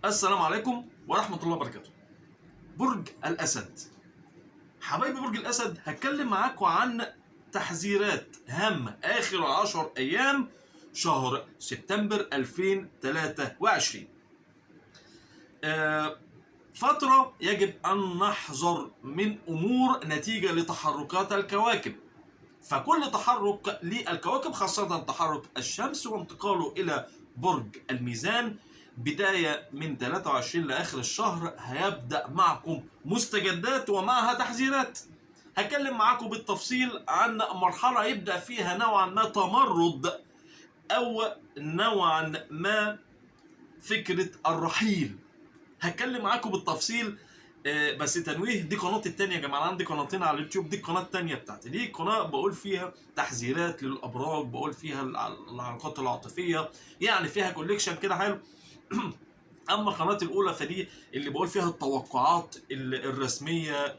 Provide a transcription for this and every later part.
السلام عليكم ورحمة الله وبركاته. برج الأسد. حبايبي برج الأسد، هتكلم معاكم عن تحذيرات هامة آخر 10 أيام شهر سبتمبر 2023. فترة يجب أن نحذر من أمور نتيجة لتحركات الكواكب. فكل تحرك للكواكب، خاصة تحرك الشمس وانتقاله إلى برج الميزان بداية من 23 لآخر الشهر، هيبدأ معكم مستجدات ومعها تحذيرات. هتكلم معاكم بالتفصيل عن مرحلة يبدأ فيها نوعا ما تمرد أو نوعا ما فكرة الرحيل. هتكلم معاكم بالتفصيل. بس تنويه، دي قناتي التانية يا جماعة، عندي قناتين على اليوتيوب. دي القناة التانية بتاعتي، دي قناة بقول فيها تحذيرات للأبراج، بقول فيها العلاقات العاطفية، يعني فيها كوليكشن كده حلو. اما قناتي الاولى فدي اللي بقول فيها التوقعات الرسميه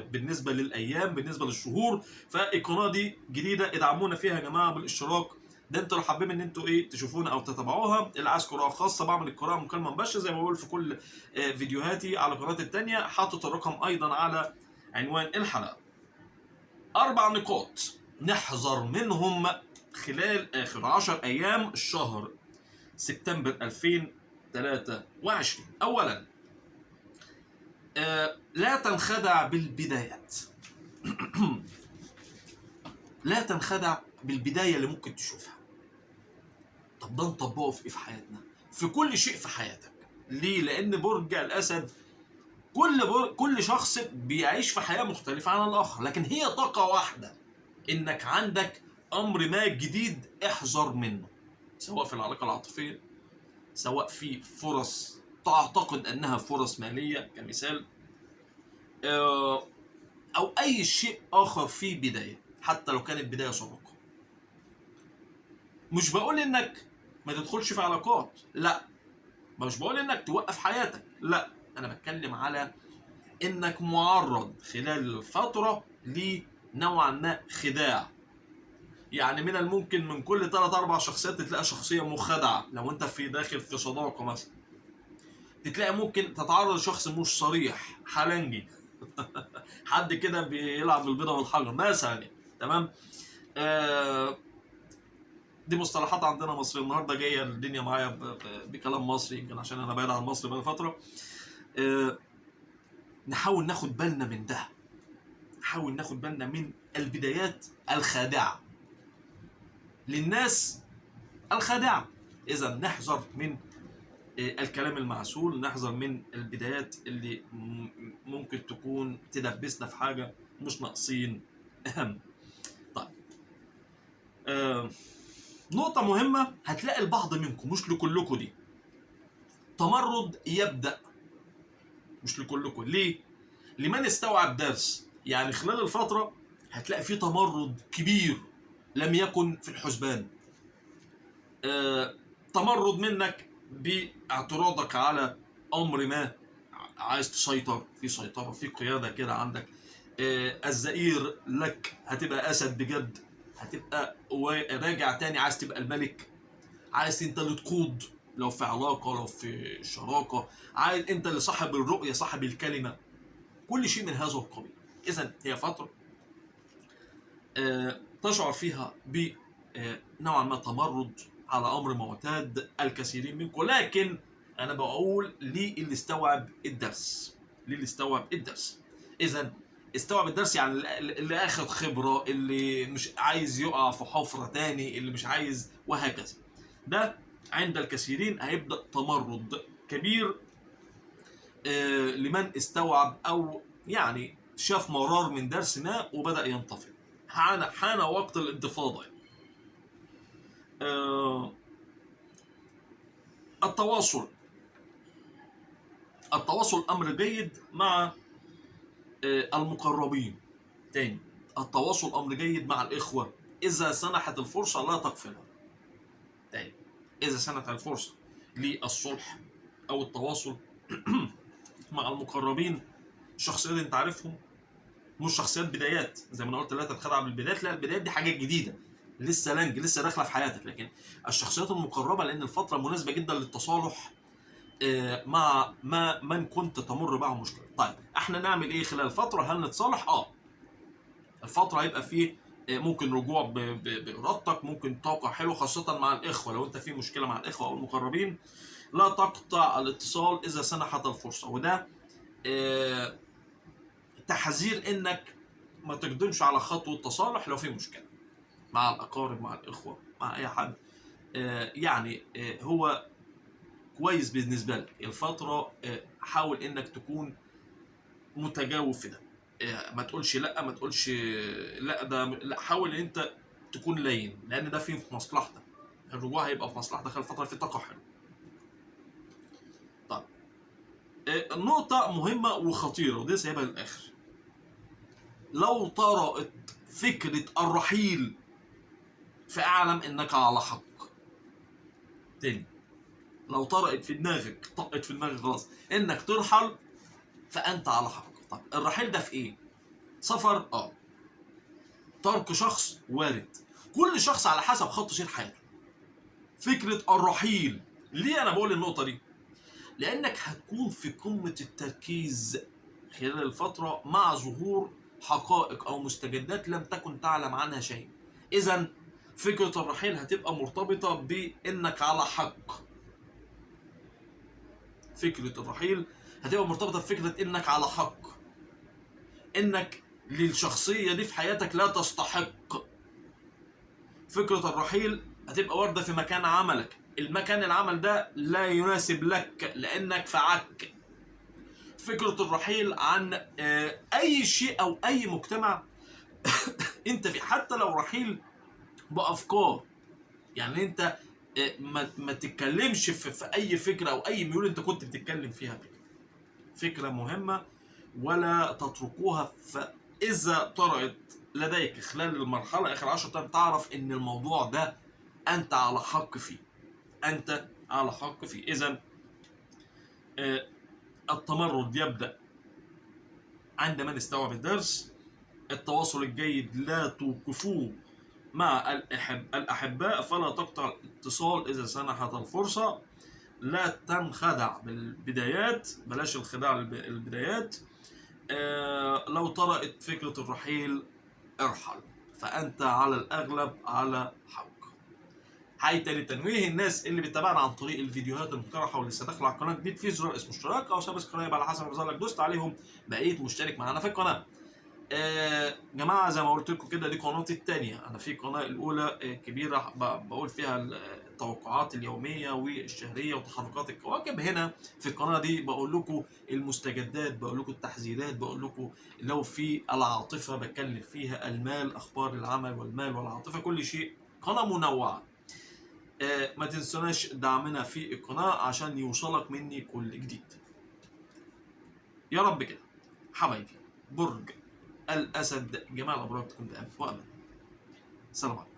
بالنسبه للايام، بالنسبه للشهور. فالقناه دي جديده، ادعمونا فيها يا جماعه بالاشتراك. ده انتوا لو حابين ان انتوا تشوفونا او تتابعوها. اللي عايز قراءه خاصه، بعمل القراءه مكالمه مباشره زي ما بقول في كل فيديوهاتي على قناتي الثانيه. حاطط الرقم ايضا على عنوان الحلقه. 4 نقاط نحذر منهم خلال اخر 10 ايام الشهر سبتمبر 2023. اولا، لا تنخدع بالبدايات. لا تنخدع بالبداية اللي ممكن تشوفها. طب ده نطبقه في ايه في حياتنا؟ في كل شيء في حياتك. ليه؟ لان برج الاسد كل شخص بيعيش في حياة مختلفة عن الاخر، لكن هي طاقة واحدة. انك عندك امر ما جديد احذر منه، سواء في العلاقة العاطفية، سواء في فرص تعتقد انها فرص مالية كمثال، او اي شيء اخر في بدايه، حتى لو كانت بدايه صداقه. مش بقول انك ما تدخلش في علاقات، لا. مش بقول انك توقف حياتك، لا. انا بتكلم على انك معرض خلال الفتره لنوعا ما خداع. يعني من الممكن من كل 3-4 شخصيات تلاقي شخصيه مخادعه. لو انت في داخل في صداقه مثلا، تلاقي ممكن تتعرض لشخص مش صريح، حلنجي. حد كده بيلعب بالبيضه والحجر مثلا، تمام. دي مصطلحات عندنا مصري. النهارده جايه الدنيا معايا بكلام مصري، يمكن عشان انا بعيد عن مصر بقالي فتره. نحاول ناخد بالنا من ده. نحاول ناخد بالنا من البدايات الخادعه للناس الخادعه. اذا نحذر من الكلام المعسول، نحذر من البدايات اللي ممكن تكون تدبسنا في حاجه مش ناقصين. اهم. طيب، نقطة مهمة هتلاقي البعض منكم، مش لكلكم، دي تمرد يبدأ. مش لكلكم. ليه؟ لمن استوعب درس. يعني خلال الفترة هتلاقي فيه تمرد كبير لم يكن في الحسبان. تمرد منك باعتراضك على أمر ما، عايز تسيطر، في سيطرة، في قيادة كده عندك. الزئير لك هتبقى أسد بجد، هتبقى راجع تاني عايز تبقى الملك، عايز انت اللي تقود. لو في علاقة، لو في شراكة، عايز انت اللي صاحب الرؤية، صاحب الكلمة، كل شيء من هذا القبيل. اذا هي فترة تشعر فيها بنوعا ما تمرد على امر معتاد الكثيرين منكم. لكن انا بقول للي استوعب الدرس، للي استوعب الدرس. اذا استوعب الدرس يعني اللي اخذ خبرة، اللي مش عايز يقع في حفرة تاني، اللي مش عايز، وهكذا. ده عند الكثيرين هيبدأ تمرد كبير لمن استوعب أو يعني شاف مرار من درس ما وبدأ ينطفئ. حان وقت الانتفاضة. التواصل أمر جيد مع المقربين. تاني، التواصل أمر جيد مع الإخوة إذا سنحت الفرصة، لا تغفلها. تاني، إذا سنحت الفرصة للصلح أو التواصل مع المقربين، شخصيات انت عارفهم، مش شخصيات بدايات. زي ما انا قلت لا تتخدع بالبدايات، لا، البدايات دي حاجات جديده لسه لسه داخله في حياتك. لكن الشخصيات المقربه، لان الفتره مناسبه جدا للتصالح مع من كنت تمر معه مشكله. طيب احنا نعمل ايه خلال الفتره؟ هل نتصالح؟ الفتره هيبقى فيه ممكن رجوع بارادتك، ممكن توقع حلو خاصه مع الاخوه. لو انت في مشكله مع الاخوه او المقربين لا تقطع الاتصال اذا سنحت الفرصه، وده تحذير انك ما تقدمش على خطوه تصالح لو في مشكله مع الاقارب، مع الاخوه، مع اي حد. هو كويس بالنسبه لك الفتره. حاول انك تكون متجاوب في ده. ما تقولش لا، ما تقولش لا ده لا، حاول ان انت تكون لين، لان ده في مصلحتك. الرجوع هيبقى في مصلحتك خلال الفتره، في طاقه حلوه. طيب النقطه مهمه وخطيره ودي سايبها للاخر. لو طرأت فكره الرحيل فاعلم انك على حق. تاني، لو طرأت في دماغك، طقت في دماغك خلاص انك ترحل، فانت على حق. طب الرحيل ده في ايه؟ سفر، ترك شخص وارد. كل شخص على حسب خط سير حياته. فكرة الرحيل، ليه انا بقول النقطة دي؟ لانك هتكون في قمة التركيز خلال الفترة مع ظهور حقائق او مستجدات لم تكن تعلم عنها شيء. اذا فكرة الرحيل هتبقى مرتبطة بانك على حق. فكرة الرحيل هتبقى مرتبطة بفكرة انك على حق، انك للشخصية دي في حياتك لا تستحق. فكرة الرحيل هتبقى واردة في مكان عملك، المكان العمل ده لا يناسب لك لانك في عك. فكرة الرحيل عن اي شيء او اي مجتمع انت في، حتى لو رحيل بافكار. يعني انت ما تتكلمش في اي فكرة او اي ميول انت كنت بتتكلم فيها قبل كده. فكرة مهمة ولا تتركوها. فإذا طرأت لديك خلال المرحلة آخر 10 أيام تعرف إن الموضوع ده أنت على حق فيه. أنت على حق فيه. إذا التمرد يبدأ عندما نستوعب الدرس. التواصل الجيد لا توقفوه مع الأحباء، فلا تقطع الاتصال إذا سنحت الفرصة. لا تنخدع بالبدايات، بلاش الخداع البدايات. لو طرأت فكرة الرحيل ارحل، فأنت على الأغلب على حق. حتى لتنويه الناس اللي بتتابعنا عن طريق الفيديوهات المقترحة واللي لسه داخل على القناة جديد، في زرار اسمه اشتراك أو سبسكرايب على حسب ما يظهر لك، دوست عليهم بقيت مشترك معانا في القناة. جماعة زي ما قلت لكم كده، دي قناتي الثانية. أنا في قناة الأولى كبيرة بقول فيها التوقعات اليومية والشهرية وتحركات الكواكب. هنا في القناة دي بقول لكم المستجدات، بقول لكم التحذيرات، بقول لكم لو في العاطفة بتكلم فيها، المال، أخبار العمل والمال والعاطفة، كل شيء. قناة منوعة. ما تنسوناش دعمنا في القناة عشان يوصلك مني كل جديد. يا رب كده حبايبي. برج الأسد، جمال أبراج تكون بأمان وأمان. سلام عليكم.